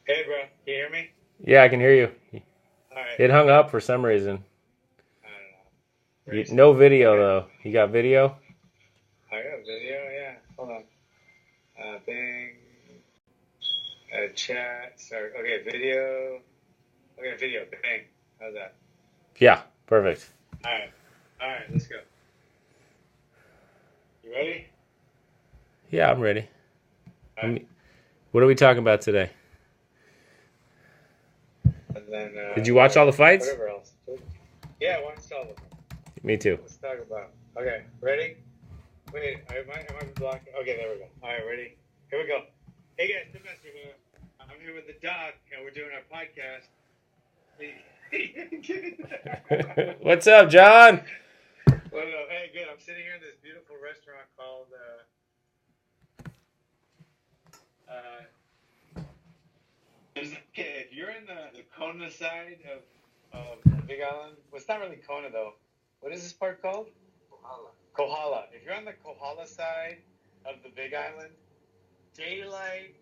Hey, bro. Can you hear me? Yeah, I can hear you. All right. It hung up for some reason. I don't know. Very No strange. video Okay. though. You got video? I got video. Yeah. Hold on. Bing. Chat. Sorry. Okay. Video. Okay. Video. Bing. How's that? Yeah, perfect. All right. All right. Let's go. You ready? Yeah, I'm ready. All Let right. me, what are we talking about today? And then Did you watch all the fights? whatever else. Yeah. Why don't you all of them? Me too. Let's talk about. Okay. Ready? Wait. Am I blocking? Okay. There we go. All right. Ready? Here we go. Hey guys, Sylvester here. I'm here with the doc, and we're doing our podcast. What's up, John? Well, hey, good. I'm sitting here in this beautiful restaurant called. Okay, if you're in the Kona side of Big Island, well, it's not really Kona though. What is this part called? Kohala. Kohala. If you're on the Kohala side of the Big Island, Daylight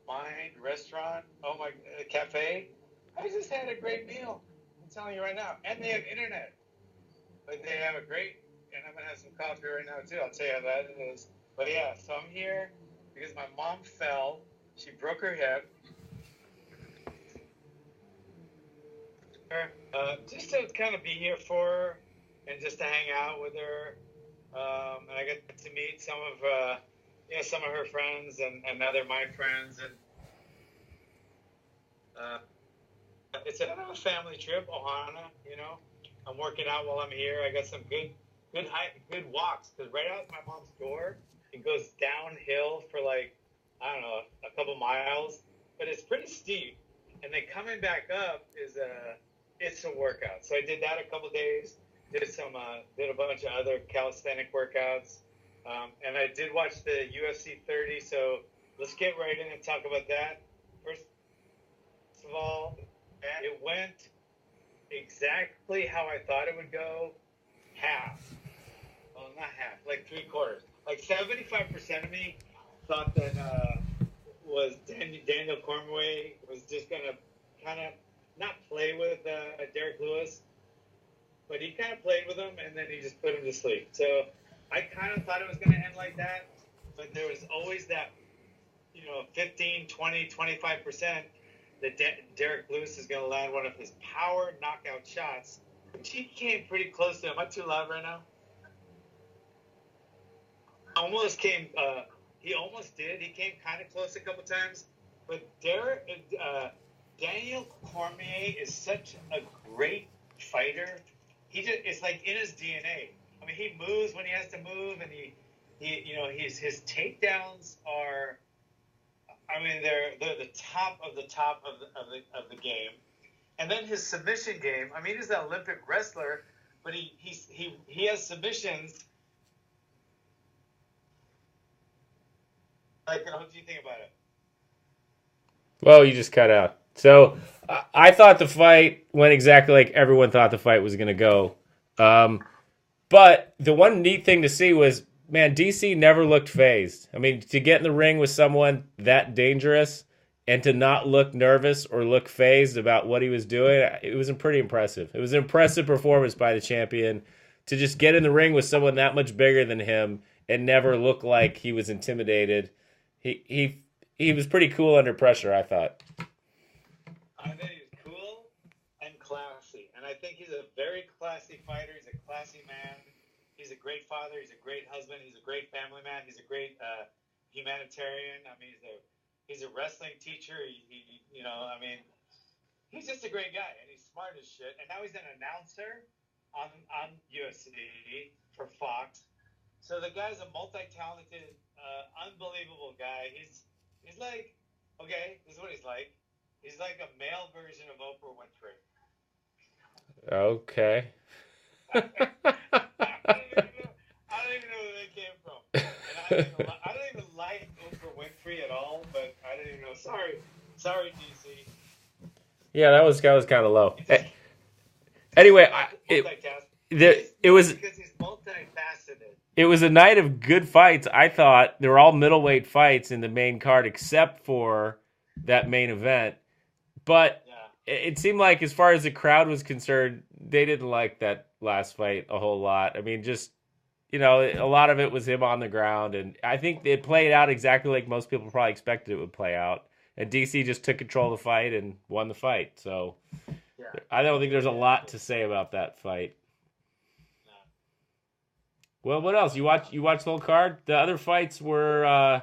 Mind Restaurant, oh my, cafe. I just had a great meal. I'm telling you right now, and they have internet. But they have a great, and I'm gonna have some coffee right now too. I'll tell you how that is. But yeah, so I'm here because my mom fell. She broke her hip. Just to kind of be here for her and just to hang out with her. And I got to meet some of her friends and other my friends, and uh, it's a family trip, Ohana. I'm working out while I'm here. I got some good walks because right out my mom's door, it goes downhill for like I don't know a couple miles, but it's pretty steep. And then coming back up is it's a workout. So I did that a couple days. Did a bunch of other calisthenic workouts, and I did watch the UFC 30. So let's get right in and talk about that. First of all, it went exactly how I thought it would go. Half. Well, not half. Like three quarters. Like 75% of me thought that was Daniel Cormier was just gonna kind of not play with Derrick Lewis, but he kind of played with him and then he just put him to sleep. So I kind of thought it was gonna end like that, but there was always that 15, 20, 25% that Derrick Lewis is going to land one of his power knockout shots, which he came pretty close to. Am I too loud right now? Almost came. He almost did. He came kind of close a couple times. But Daniel Cormier is such a great fighter. It's like in his DNA. I mean, he moves when he has to move, and his takedowns are. I mean, they're the top of the top of the game, and then his submission game. I mean, he's an Olympic wrestler, but he has submissions. Like, what do you think about it? Well, you just cut out. So I thought the fight went exactly like everyone thought the fight was going to go. Um, but the one neat thing to see was, man, DC never looked phased. I mean, to get in the ring with someone that dangerous and to not look nervous or look phased about what he was doing, it was pretty impressive. It was an impressive performance by the champion to just get in the ring with someone that much bigger than him and never look like he was intimidated. He was pretty cool under pressure, I thought. I think he's cool and classy, and I think he's a very classy fighter. He's a classy man. He's a great father. He's a great husband. He's a great family man. He's a great humanitarian. I mean, he's a wrestling teacher. I mean, he's just a great guy, and he's smart as shit. And now he's an announcer on UFC for Fox. So the guy's a multi-talented, unbelievable guy. He's like, okay, this is what he's like. He's like a male version of Oprah Winfrey. Okay. I don't even know where that came from. And I don't even like Oprah Winfrey at all. But I don't even know. Sorry, DC. Yeah, that was kind of low. Just, Anyway, multitask. it was Because he's multifaceted. it was a night of good fights. I thought they were all middleweight fights in the main card, except for that main event. But Yeah. it seemed like, as far as the crowd was concerned, they didn't like that last fight a whole lot. I mean, just, a lot of it was him on the ground, and I think it played out exactly like most people probably expected it would play out. And DC just took control of the fight and won the fight. So Yeah. I don't think there's a lot to say about that fight. No. Well, what else? You watched the whole card? The other fights were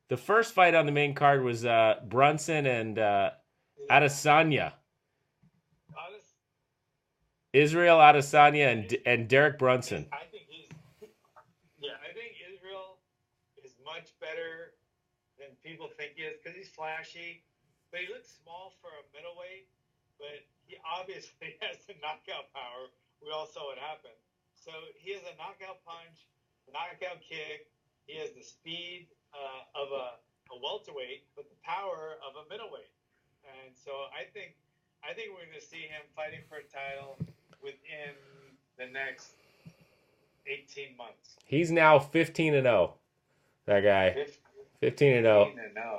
the first fight on the main card was Brunson and Adesanya. Israel Adesanya and Derrick Brunson. I think Israel is much better than people think he is because he's flashy, but he looks small for a middleweight. But he obviously has the knockout power. We all saw what happened. So he has a knockout punch, a knockout kick. He has the speed of a welterweight, but the power of a middleweight. And so I think we're going to see him fighting for a title within the next 18 months. He's now 15-0. That guy. 15-0.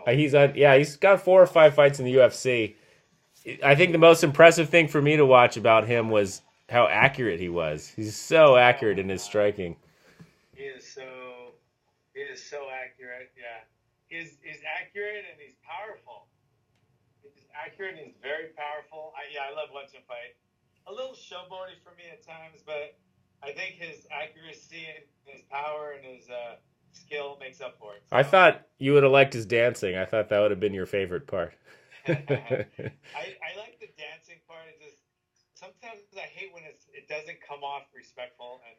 15-0. He's got 4 or 5 fights in the UFC. I think the most impressive thing for me to watch about him was how accurate he was. He's so accurate in his striking. He is so accurate. Yeah. He's accurate and he's powerful. He's accurate and he's very powerful. I love watching him fight. A little showboaty for me at times, but I think his accuracy and his power and his skill makes up for it. So. I thought you would have liked his dancing. I thought that would have been your favorite part. I like the dancing part. It just sometimes I hate when it doesn't come off respectful, and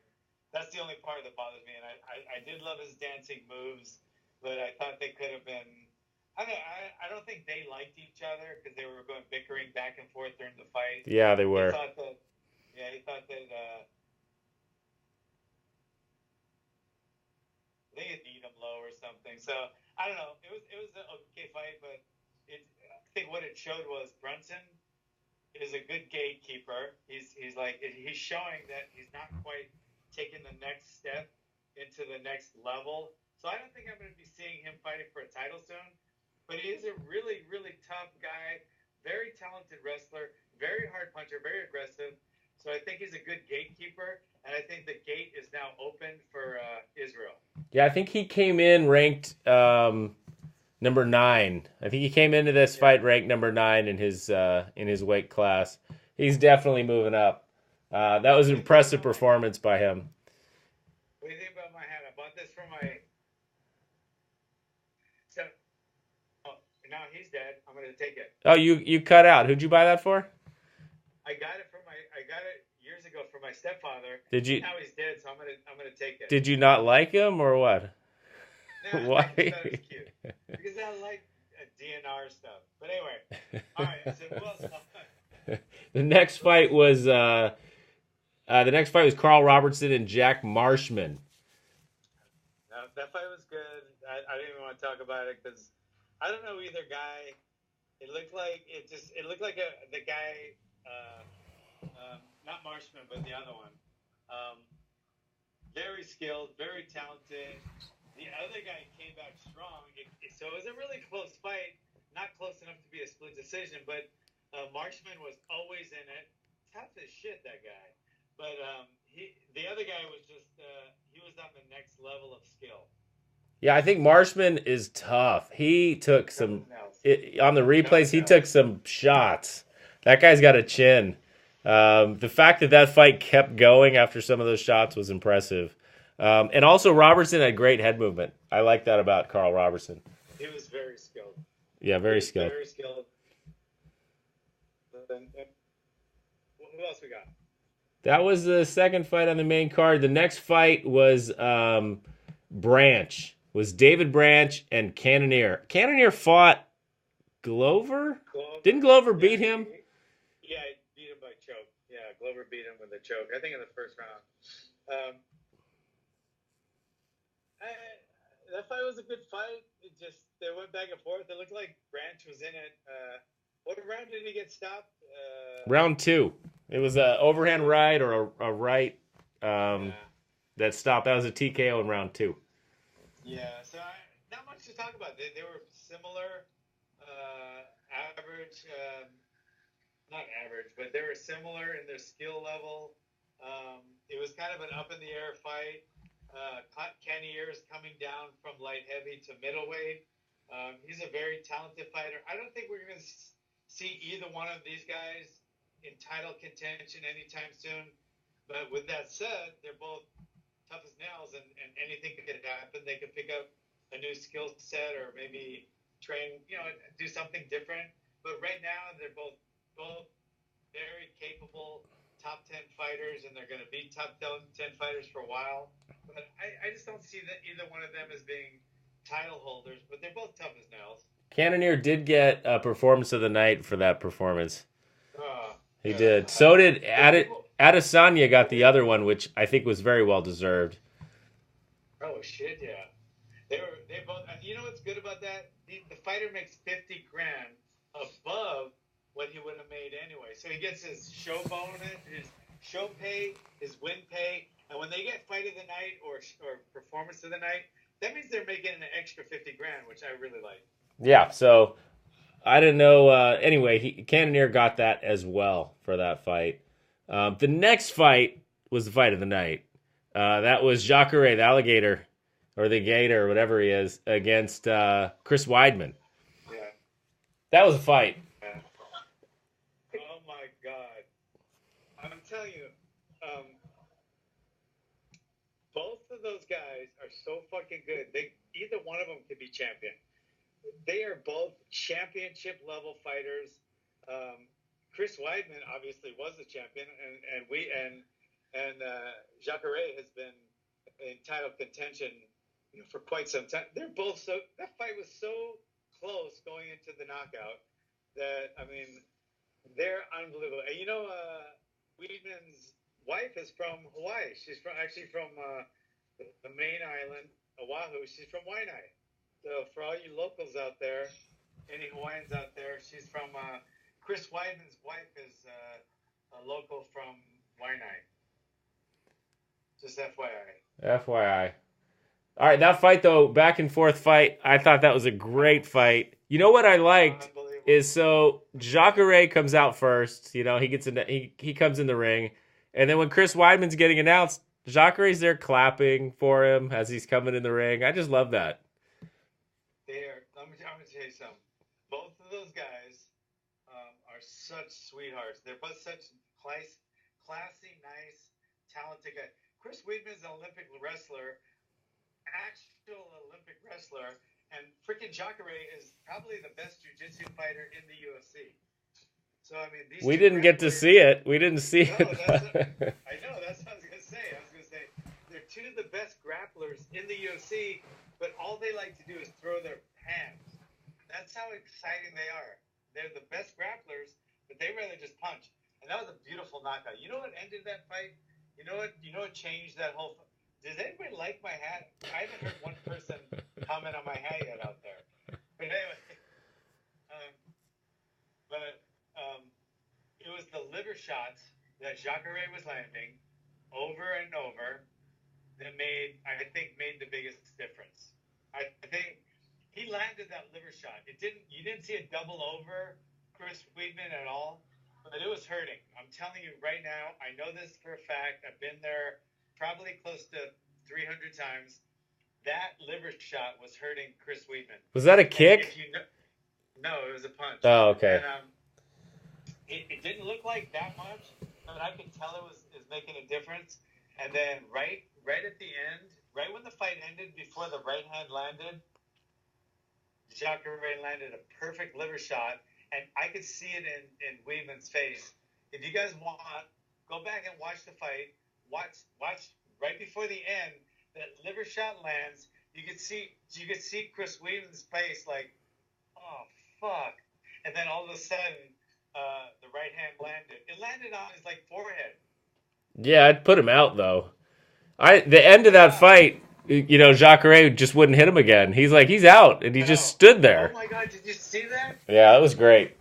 that's the only part that bothers me. And I did love his dancing moves, but I thought they could have been. I don't think they liked each other because they were going bickering back and forth during the fight. Yeah, they were. He thought that. I think it kneed him low or something. So I don't know. It was an okay fight, but I think what it showed was Brunson is a good gatekeeper. He's showing that he's not quite taking the next step into the next level. So I don't think I'm going to be seeing him fighting for a title soon. But he is a really, really tough guy, very talented wrestler, very hard puncher, very aggressive. So I think he's a good gatekeeper, and I think the gate is now open for Israel. Yeah, I think he came in ranked number 9. I think he came into this fight ranked number 9 in his weight class. He's definitely moving up. That was an impressive performance by him. What do you think about my hat? I bought this for my. Now he's dead. I'm gonna take it. Oh, you cut out. Who'd you buy that for? I got it years ago for my stepfather. Did you? Now he's dead, so I'm gonna take it. Did you not like him or what? No, Why? I thought it was cute because I like DNR stuff. But anyway, all right. So who else? The next fight was Carl Robertson and Jack Marshman. That fight was good. I didn't even want to talk about it because I don't know either guy. It looked like the guy, not Marshman, but the other one. Very skilled, very talented. The other guy came back strong. So it was a really close fight. Not close enough to be a split decision, but Marshman was always in it. Tough as shit, that guy. But the other guy was just he was on the next level of skill. Yeah, I think Marshman is tough. He took on the replays. He took some shots. That guy's got a chin. The fact that fight kept going after some of those shots was impressive. And also Robertson had great head movement. I like that about Carl Robertson. He was very skilled. Yeah, very skilled. Very skilled. Who else we got? That was the second fight on the main card. The next fight was Branch. Was David Branch and Cannonier. Cannonier fought Glover? Didn't Glover beat him? Yeah, he beat him by choke. Yeah, Glover beat him with a choke. I think in the first round. That fight was a good fight. They went back and forth. It looked like Branch was in it. What round did he get stopped? Round 2. It was an overhand right or a right that stopped. That was a TKO in round 2. Yeah, so not much to talk about. They were similar. average, not average, but they were similar in their skill level. It was kind of an up in the air fight. Cormier is coming down from light heavy to middleweight. He's a very talented fighter. I don't think we're going to see either one of these guys in title contention anytime soon. But with that said, they're both tough as nails, and anything could happen. They could pick up a new skill set or maybe train, do something different. But right now, they're both very capable top 10 fighters, and they're going to be top 10 fighters for a while. But I just don't see that either one of them as being title holders, but they're both tough as nails. Cannonier did get a performance of the night for that performance. He Yeah. did. So did Adesanya got the other one, which I think was very well deserved. Oh shit, yeah. They both. And you know what's good about that? The fighter makes $50,000 above what he would have made anyway. So he gets his show bonus, his show pay, his win pay, and when they get fight of the night or performance of the night, that means they're making an extra $50,000, which I really like. Yeah, so I didn't know. Anyway, Cannonier got that as well for that fight. The next fight was the fight of the night. That was Jacare, the alligator, or the gator, or whatever he is, against Chris Weidman. Yeah. That was a fight. Yeah. Oh my God. I'm telling you, both of those guys are so fucking good. Either one of them could be champion. They are both championship level fighters. Chris Weidman obviously was the champion, and Jacare has been in title contention for quite some time. They're both that fight was so close going into the knockout that they're unbelievable. And Weidman's wife is from Hawaii. She's actually from the main island, Oahu. She's from Waianae. So for all you locals out there, any Hawaiians out there, she's from Chris Weidman's wife is a local from Waianae. Just FYI. FYI. All right, that fight though, back and forth fight. I thought that was a great fight. You know what I liked is Jacare comes out first. He gets in. He comes in the ring, and then when Chris Weidman's getting announced, Jacare's there clapping for him as he's coming in the ring. I just love that. I'm going to tell you something. Both of those guys are such sweethearts. They're both such classy, nice, talented guys. Chris Weidman is an Olympic wrestler, actual Olympic wrestler, and freaking Jacare is probably the best jiu-jitsu fighter in the UFC. So, we didn't get to see it. We didn't see it. I know. That's what I was going to say. They're two of the best grapplers in the UFC, but all they like to do is throw their hands. That's how exciting they are. They're the best grapplers, but they rather just punch. And that was a beautiful knockout. You know what ended that fight? You know what changed that whole fight? Does anybody like my hat? I haven't heard one person comment on my hat yet out there. But anyway, it was the liver shots that Jacare was landing over and over that made the biggest difference. I think he landed that liver shot. You didn't see it double over Chris Weidman at all, but it was hurting. I'm telling you right now, I know this for a fact. I've been there probably close to 300 times. That liver shot was hurting Chris Weidman. Was that a kick? No, it was a punch. Oh, okay. And, it didn't look like that much, but I could tell it was making a difference. And then right at the end, right when the fight ended, before the right hand landed, Jacare landed a perfect liver shot, and I could see it in Weidman's face. If you guys want, go back and watch the fight. Watch right before the end, that liver shot lands. You could see Chris Weidman's face like, oh fuck, and then all of a sudden, the right hand landed. It landed on his forehead. Yeah, I'd put him out though. The end of that fight, Jacare just wouldn't hit him again. He's out, and he just stood there. Oh my God, did you see that? Yeah, that was great.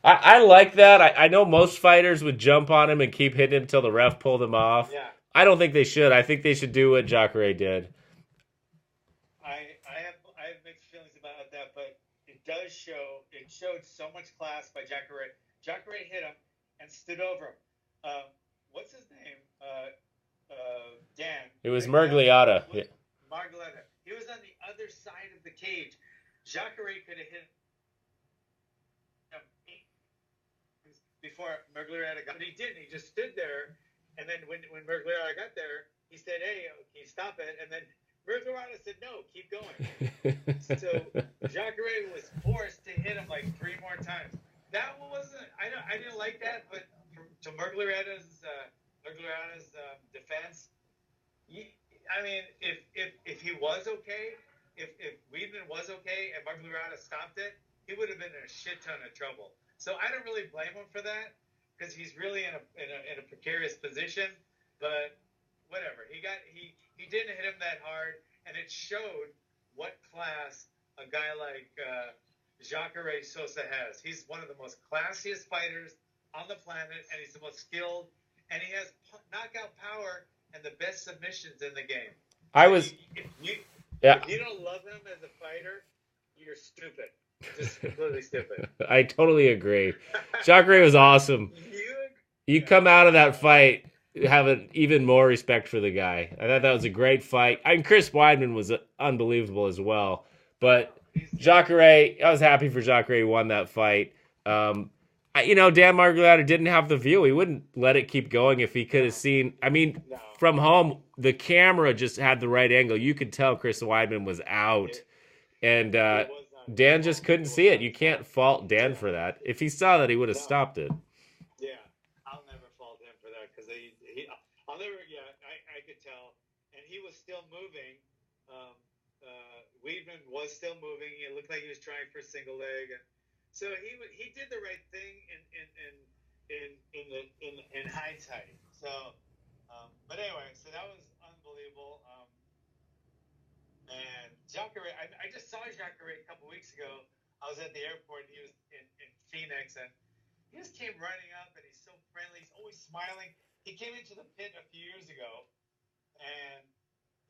I like that. I know most fighters would jump on him and keep hitting him until the ref pulled him off. Yeah. I don't think they should. I think they should do what Jacare did. I have mixed feelings about that, but it does show it showed so much class by Jacare. Jacare hit him and stood over him. What's his name? Dan. It was right? Mergliata. Yeah. Margaleta. He was on the other side of the cage. Jacare could have hit him before Mergliata got. But he didn't. He just stood there, and then when Mergliata got there, he said, "Hey, can you stop it?" And then Mergliata said, "No, keep going." So Jacare was forced to hit him like 3 more times. That wasn't. I didn't like that, but to Mergliata's defense, I mean, if he was okay, if Weidman was okay and Margalata stopped it, he would have been in a shit ton of trouble. So I don't really blame him for that because he's really in a precarious position. But whatever, he didn't hit him that hard, and it showed what class a guy like Jacare Souza has. He's one of the most classiest fighters on the planet, and he's the most skilled, and he has knockout power and the best submissions in the game. If you don't love him as a fighter, you're stupid. Just completely stupid. I totally agree. Jacare was awesome. You come out of that fight having even more respect for the guy. I thought that was a great fight. Chris Weidman was unbelievable as well. But Jacare, I was happy for Jacare he won that fight. Dan Margalata didn't have the view. He wouldn't let it keep going if he could have seen. I mean, from home, the camera just had the right angle. You could tell Chris Weidman was out. And Dan just couldn't see it. You can't fault Dan for that. If he saw that, he would have stopped it. Yeah, I'll never fault him for that because I'll never. Yeah, I could tell, and he was still moving. Weidman was still moving. It looked like he was trying for a single leg, and so he did the right thing in hindsight. So, but anyway, so that was unbelievable. And Jacare, I just saw Jacare a couple weeks ago. I was at the airport. He was in Phoenix, and he just came running up, and he's so friendly. He's always smiling. He came into the pit a few years ago, and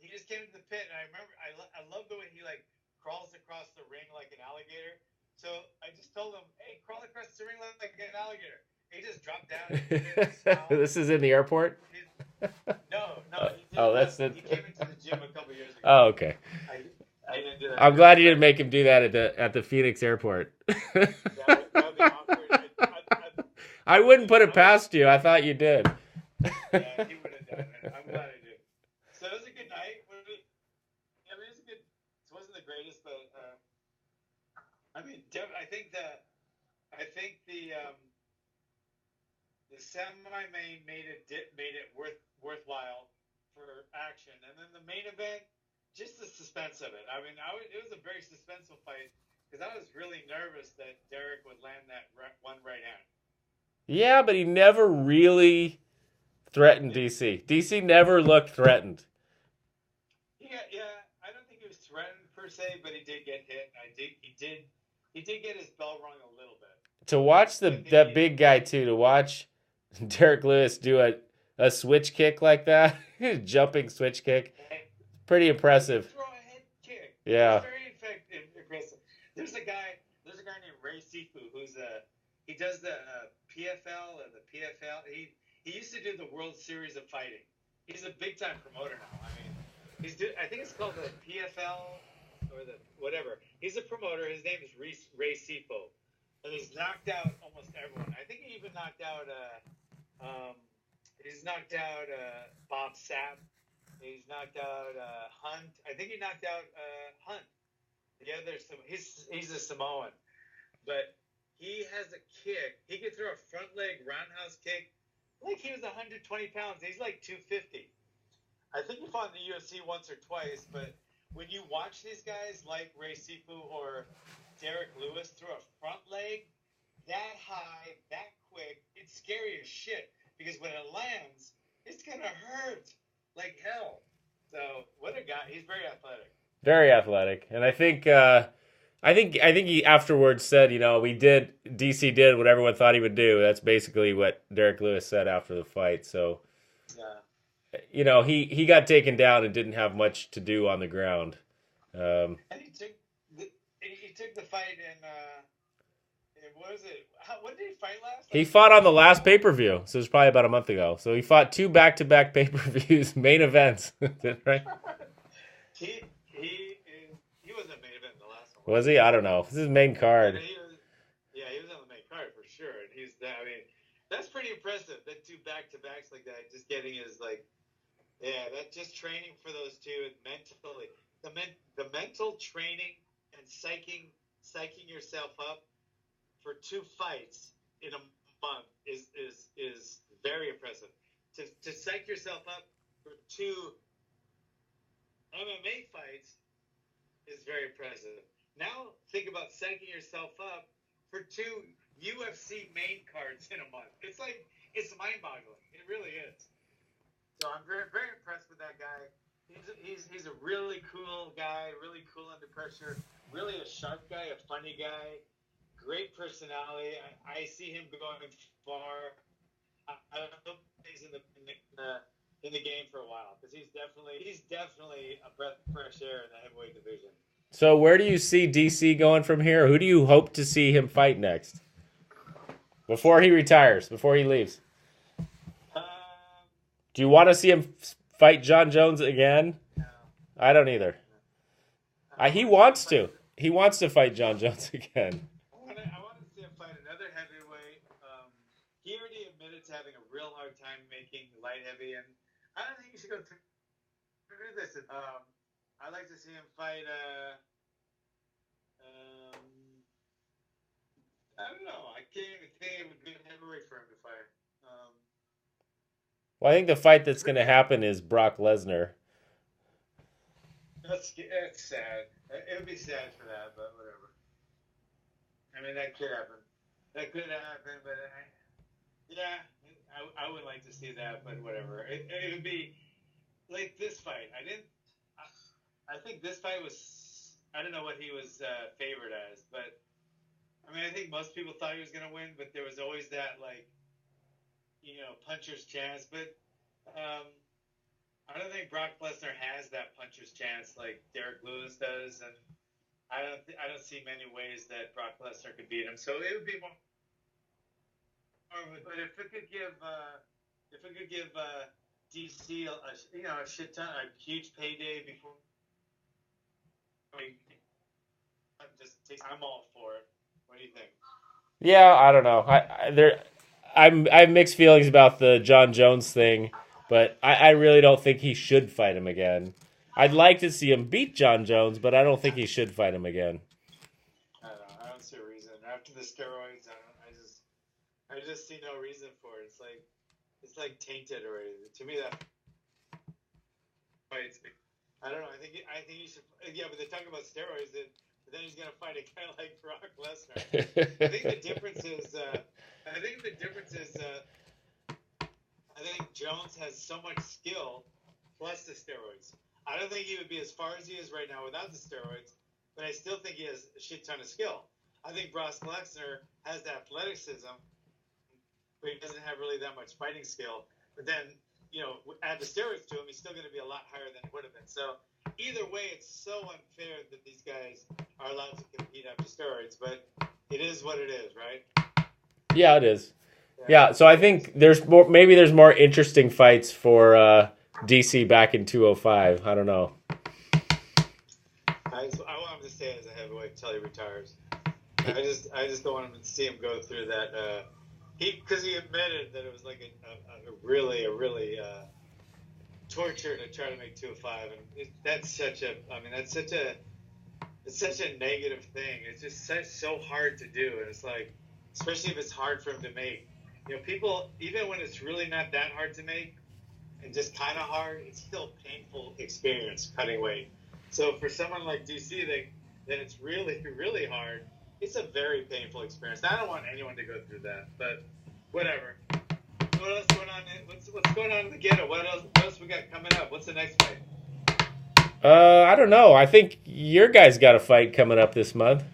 he just came into the pit. And I remember, I love the way he like crawls across the ring like an alligator. So I just told him, "Hey, crawl across the ring like an alligator." He just dropped down. This is in the airport? No. He came into the gym a couple years ago. Oh, okay. I didn't do that. I'm glad you didn't make him do that at the Phoenix airport. That would be awkward. I wouldn't put it past you. I thought you did. Yeah, he would have done it. I'm glad I did. So it was a good night. It was a good. It wasn't the greatest, but I think the semi-main made it worthwhile for action, and then the main event, just the suspense of it. I mean, it was a very suspenseful fight because I was really nervous that Derrick would land that one right hand. Yeah, but he never really threatened DC. DC never looked threatened. Yeah. I don't think he was threatened per se, but he did get hit. He did get his bell rung a little bit. To watch that big guy too, to watch Derrick Lewis do a switch kick like that, jumping switch kick, pretty impressive. Throw a head kick. Yeah. It's very impressive. There's a guy named Ray Sifu he does the PFL or the PFL. He used to do the World Series of Fighting. He's a big time promoter now. I mean, I think it's called the PFL or the whatever. He's a promoter. His name is Ray Sifu, and he's knocked out almost everyone. I think he even knocked out Bob Sapp. He's knocked out Hunt. I think he knocked out Hunt. Yeah, he's a Samoan, but he has a kick. He can throw a front leg roundhouse kick like he was 120 pounds. He's like 250. I think he fought in the UFC once or twice, but when you watch these guys like Ray Sifu or Derrick Lewis throw a front leg that high, that quick, it's scary as shit because when it lands, it's gonna hurt like hell. So what a guy! He's very athletic. Very athletic, and I think he afterwards said, DC did what everyone thought he would do. That's basically what Derrick Lewis said after the fight. So, yeah. He got taken down and didn't have much to do on the ground. And he took the fight in what is it? When did he fight last? He fought on the last pay-per-view, so it was probably about a month ago. So he fought 2 back-to-back pay-per-views, main events, right? He was a main event in the last one. Was he? I don't know. This is his main card. He was on the main card for sure. And I mean, that's pretty impressive. That 2 back-to-backs like that, just getting his that just training for those two mentally, the mental training and psyching yourself up for 2 fights in a month is very impressive. To psych yourself up for 2 MMA fights is very impressive. Now think about psyching yourself up for 2 UFC main cards in a month. It's mind-boggling. It really is. So I'm very, very impressed with that guy. He's a really cool guy, really cool under pressure, really a sharp guy, a funny guy, great personality. I see him going far. I hope he's in the game for a while because he's definitely a breath of fresh air in the heavyweight division. So where do you see DC going from here? Who do you hope to see him fight next? Before he retires, before he leaves. Do you want to see him fight John Jones again? No. I don't either. He wants to. He wants to fight John Jones again. I want to see him fight another heavyweight. He already admitted to having a real hard time making light heavy, and I don't think he should go through this. I'd like to see him fight. I don't know. I can't even think of a good heavyweight for him to fight. Well, I think the fight that's going to happen is Brock Lesnar. That's sad. It would be sad for that, but whatever. I mean, that could happen. But I would like to see that, but whatever. It would be like this fight. I think this fight was. I don't know what he was favored as, but I mean, I think most people thought he was going to win, but there was always that puncher's chance. But I don't think Brock Lesnar has that puncher's chance like Derrick Lewis does, and I don't see many ways that Brock Lesnar could beat him. So it would be more. But if it could give DC a shit ton, a huge payday before. I'm all for it. What do you think? Yeah, I don't know. I have mixed feelings about the John Jones thing, but I really don't think he should fight him again. I'd like to see him beat John Jones, but I don't think he should fight him again. I don't know. I don't see a reason. After the steroids, I just see no reason for it. It's like tainted already. To me, that fights. I don't know. I think he should. Yeah, but they talk about steroids. But then he's gonna fight a guy like Brock Lesnar. I think the difference is. I think Jones has so much skill, plus the steroids. I don't think he would be as far as he is right now without the steroids, but I still think he has a shit ton of skill. I think Brock Lesnar has the athleticism, but he doesn't have really that much fighting skill. But then, add the steroids to him, he's still going to be a lot higher than he would have been. So either way, it's so unfair that these guys are allowed to compete after steroids, but it is what it is, right? Yeah, it is. Yeah, so I think there's more interesting fights for DC back in 205. I don't know. I want him to stay as a heavyweight until he retires. I just don't want him to see him go through that. Because he admitted that it was like a really torture to try to make 205, and it's such a negative thing. It's just so hard to do, and it's like, especially if it's hard for him to make. People, even when it's really not that hard to make and just kind of hard, it's still a painful experience cutting weight. So for someone like DC that it's really, really hard, it's a very painful experience. I don't want anyone to go through that, but whatever. What else going on? What's going on in the ghetto? What else we got coming up? What's the next fight? I don't know. I think your guys got a fight coming up this month.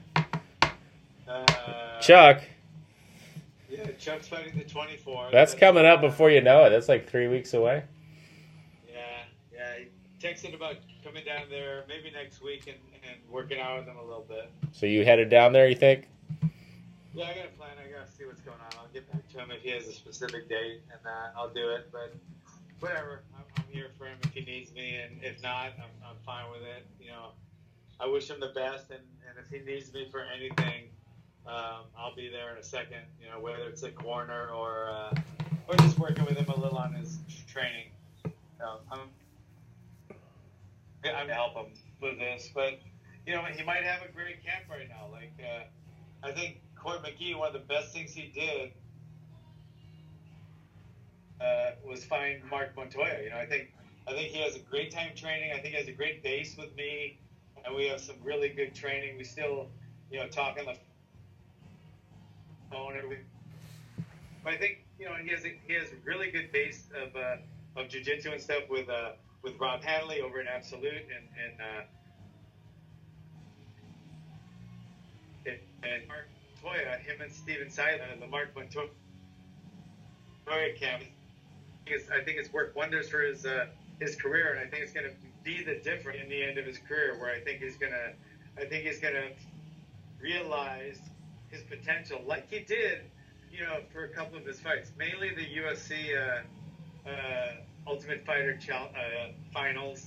Chuck. Yeah, Chuck's fighting the 24th. That's coming up before you know it. That's like 3 weeks away. Yeah. He texted about coming down there maybe next week and working out with them a little bit. So you headed down there, you think? Yeah, I got a plan. I got to see what's going on. I'll get back to him if he has a specific date, and I'll do it. But whatever, I'm here for him if he needs me, and if not, I'm fine with it. I wish him the best, and if he needs me for anything, I'll be there in a second. Whether it's a corner or just working with him a little on his training. I'm to help him with this, but he might have a great camp right now. Like I think Court McGee, one of the best things he did was find Mark Montoya. I think he has a great time training. I think he has a great base with me, and we have some really good training. We still, talk on the phone every week. But I think he has a really good base of jiu-jitsu and stuff with Rob Hadley over at Absolute and Mark Montoya, him and Steven Seiler, the Mark Montoya camp. I think it's worked wonders for his career, and I think it's going to be the difference in the end of his career, where I think he's going to realize his potential, like he did, for a couple of his fights, mainly the UFC Ultimate Fighter finals,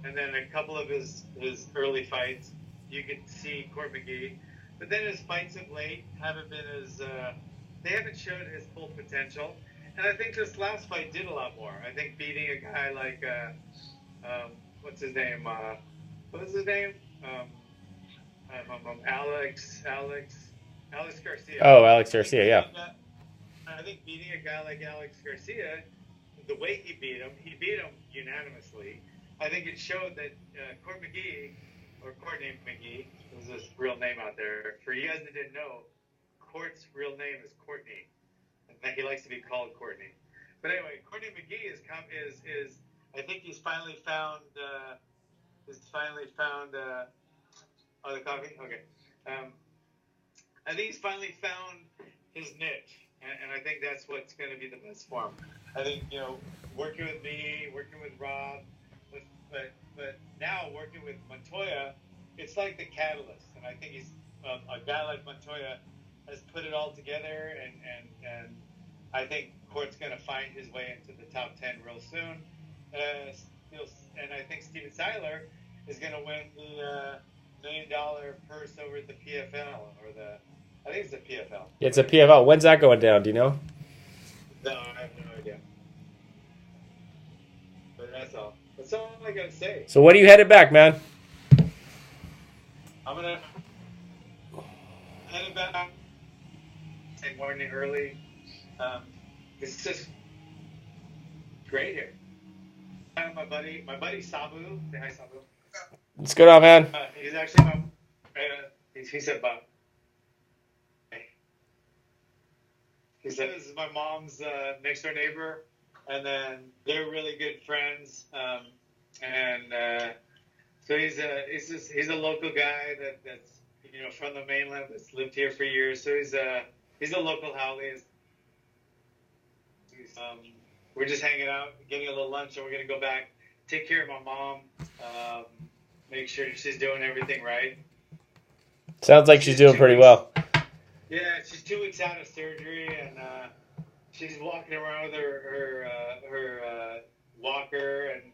and then a couple of his early fights. You could see Court McGee, but then his fights of late haven't been as they haven't showed his full potential. And I think this last fight did a lot more. I think beating a guy like what's his name? Alex Garcia. Oh, Alex Garcia, yeah. I think beating a guy like Alex Garcia, the way he beat him unanimously. I think it showed that Court McGee, or Courtney McGee, is his real name out there. For you guys that didn't know, Court's real name is Courtney. And he likes to be called Courtney. But anyway, Courtney McGee is I think he's finally found oh, the coffee? Okay. I think he's finally found his niche, and I think that's what's going to be the best for him. I think working with me, working with Rob, but now working with Montoya, it's like the catalyst, and I think he's a guy like Montoya has put it all together, and I think Court's going to find his way into the top 10 real soon. And I think Steven Seiler is going to win the $1 million purse over at the PFL, I think it's the PFL. It's a PFL. When's that going down? Do you know? No, I have no idea. But that's all. That's all I got to say. So when are you headed back, man? I'm going to head back morning early. It's just great here. My buddy Sabu. Say hi, Sabu. What's going on, man? He's actually he said Bob. He said this is my mom's next door neighbor, and then they're really good friends. So he's a local guy that's from the mainland that's lived here for years. So he's a local Howley. We're just hanging out, getting a little lunch, and we're gonna go back, take care of my mom, make sure she's doing everything right. Sounds like she's doing pretty well. Yeah, she's 2 weeks out of surgery, and she's walking around with her walker, and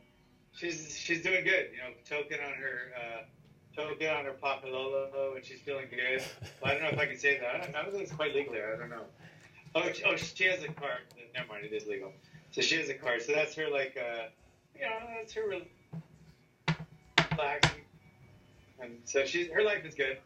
she's doing good. Token on her papilolo, and she's feeling good. Well, I don't know if I can say that. I don't think it's quite legal there. I don't know. Oh, she has a card. Never mind, it is legal. So she has a card. So that's her that's her relaxing, and so her life is good.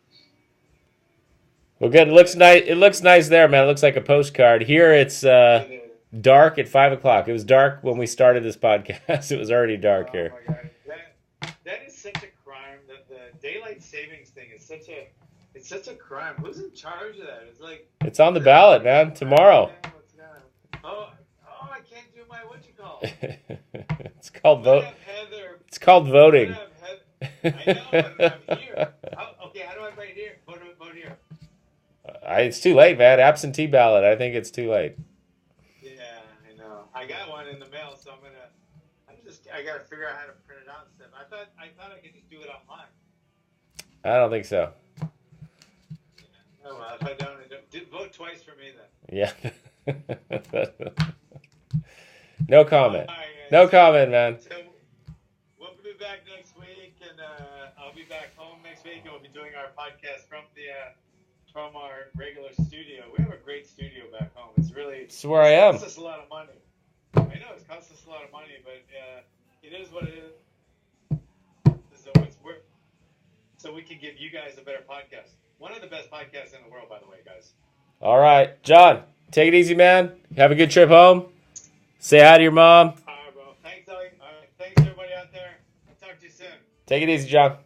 Well, good. It looks nice. It looks nice there, man. It looks like a postcard. Here it's dark at 5 o'clock. It was dark when we started this podcast. It was already dark here. Oh my God. That is such a crime. The daylight savings thing is such a crime. Who's in charge of that? It's on the ballot, man. Tomorrow. Oh, I can't do my It's called vote. It's called voting. I know, but I'm here. Okay, how do I vote here? Vote here. It's too late, man. Absentee ballot. I think it's too late. Yeah, I know. I got one in the mail, so I gotta figure out how to print it out and stuff. I thought I could just do it online. I don't think so. Yeah. Oh, well, if I don't, vote twice for me then. Yeah. No comment. All right, No guys. comment, man. So we'll be back next week, and I'll be back home next week, and we'll be doing our podcast from our regular studio. We have a great studio back home. It's where I am. It costs us a lot of money. I know it's cost us a lot of money, but it is what it is. So we can give you guys a better podcast. One of the best podcasts in the world, by the way, guys. All right. John, take it easy, man. Have a good trip home. Say hi to your mom. All right, bro. Thanks, Ellie. All right. Thanks, everybody out there. I'll talk to you soon. Take it easy, John.